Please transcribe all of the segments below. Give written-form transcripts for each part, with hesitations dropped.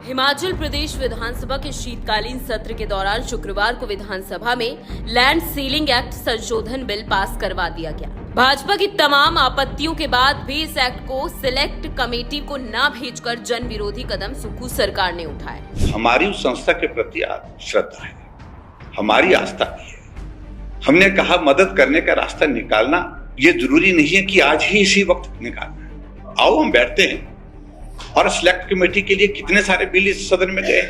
हिमाचल प्रदेश विधानसभा के शीतकालीन सत्र के दौरान शुक्रवार को विधानसभा में लैंड सीलिंग एक्ट संशोधन बिल पास करवा दिया गया। भाजपा की तमाम आपत्तियों के बाद भी इस एक्ट को सिलेक्ट कमेटी को न भेजकर जन विरोधी कदम सुक्खू सरकार ने उठाया। हमारी उस संस्था के प्रति श्रद्धा है, हमारी आस्था भी है। हमने कहा मदद करने का रास्ता निकालना ये जरूरी नहीं है कि आज ही इसी वक्त निकालना है। आओ हम बैठते हैं। और सिलेक्ट कमेटी के लिए कितने सारे बिल इस सदन में गए,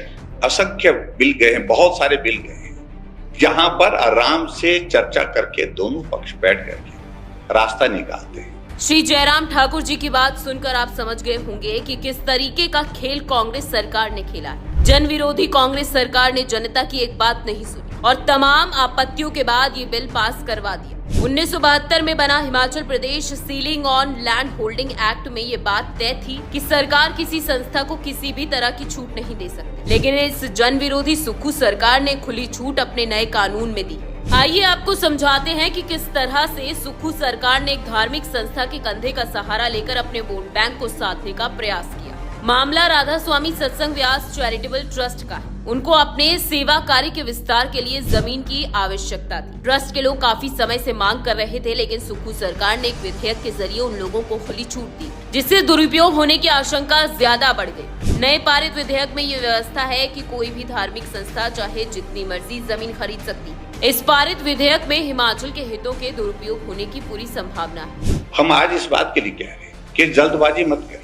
असंख्य बिल गए हैं, बहुत सारे बिल गए हैं। यहाँ पर आराम से चर्चा करके दोनों पक्ष बैठ करके रास्ता निकालते हैं। श्री जयराम ठाकुर जी की बात सुनकर आप समझ गए होंगे कि किस तरीके का खेल कांग्रेस सरकार ने खेला है। जन विरोधी कांग्रेस सरकार ने जनता की एक बात नहीं सुनी और तमाम आपत्तियों के बाद ये बिल पास करवा दिया। 1972 में बना Himachal Pradesh ceiling on land holding act में ये बात तय थी कि सरकार किसी संस्था को किसी भी तरह की छूट नहीं दे सकती, लेकिन इस जन विरोधी सुक्खू सरकार ने खुली छूट अपने नए कानून में दी। आइए आपको समझाते हैं कि किस तरह से सुक्खू सरकार ने एक धार्मिक संस्था के कंधे का सहारा लेकर अपने वोट बैंक को साधने का प्रयास किया। मामला राधा स्वामी सत्संग व्यास चैरिटेबल ट्रस्ट का है। उनको अपने सेवा कार्य के विस्तार के लिए जमीन की आवश्यकता थी। ट्रस्ट के लोग काफी समय से मांग कर रहे थे, लेकिन सुक्खू सरकार ने एक विधेयक के जरिए उन लोगों को खुली छूट दी, जिससे दुरुपयोग होने की आशंका ज्यादा बढ़ गई। नए पारित विधेयक में ये व्यवस्था है कि कोई भी धार्मिक संस्था चाहे जितनी मर्जी जमीन खरीद सकती है। इस पारित विधेयक में हिमाचल के हितों के दुरुपयोग होने की पूरी संभावना है। हम आज इस बात के लिए कह रहे हैं कि जल्दबाजी मत करिए।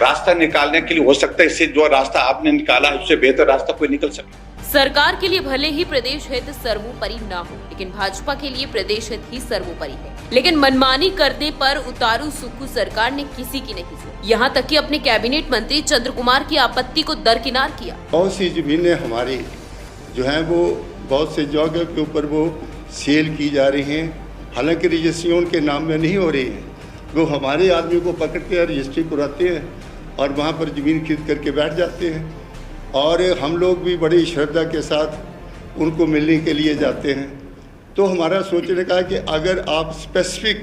रास्ता निकालने के लिए हो सकता है इससे जो रास्ता आपने निकाला है उससे बेहतर रास्ता कोई निकल सके। सरकार के लिए भले ही प्रदेश हित सर्वोपरि न हो, लेकिन भाजपा के लिए प्रदेश हित ही सर्वोपरि है। लेकिन मनमानी करने पर उतारू सुक्खू सरकार ने किसी की नहीं सुनी, यहाँ तक कि अपने कैबिनेट मंत्री चंद्र कुमार की आपत्ति को दरकिनार किया। बहुत सी जमीनें हमारी जो है वो बहुत से जगह के ऊपर वो सेल की जा रही हैं, हालांकि रजिस्ट्री उनके नाम में नहीं हो रही है। वो हमारे आदमी को पकड़ के रजिस्ट्री कराते हैं और वहाँ पर ज़मीन खरीद करके बैठ जाते हैं और हम लोग भी बड़ी श्रद्धा के साथ उनको मिलने के लिए जाते हैं। तो हमारा सोचने का है कि अगर आप स्पेसिफिक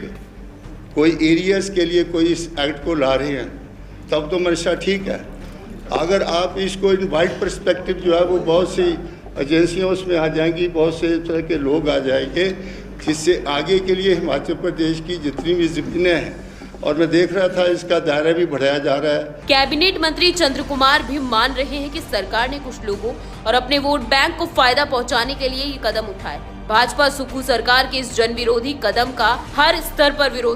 कोई एरियाज़ के लिए कोई इस एक्ट को ला रहे हैं तब तो मनशा ठीक है। अगर आप इसको इन वाइड पर्सपेक्टिव जो है वो बहुत सी एजेंसियाँ उसमें आ जाएंगी, बहुत से तरह के लोग आ जाएंगे, जिससे आगे के लिए हिमाचल प्रदेश की जितनी भी ज़मीनें हैं, और मैं देख रहा था इसका दायरा भी बढ़ाया जा रहा है। कैबिनेट मंत्री चंद्र कुमार भी मान रहे हैं कि सरकार ने कुछ लोगों और अपने वोट बैंक को फायदा पहुंचाने के लिए ये कदम उठाए। भाजपा सुक्खू सरकार के इस जन विरोधी कदम का हर स्तर पर विरोध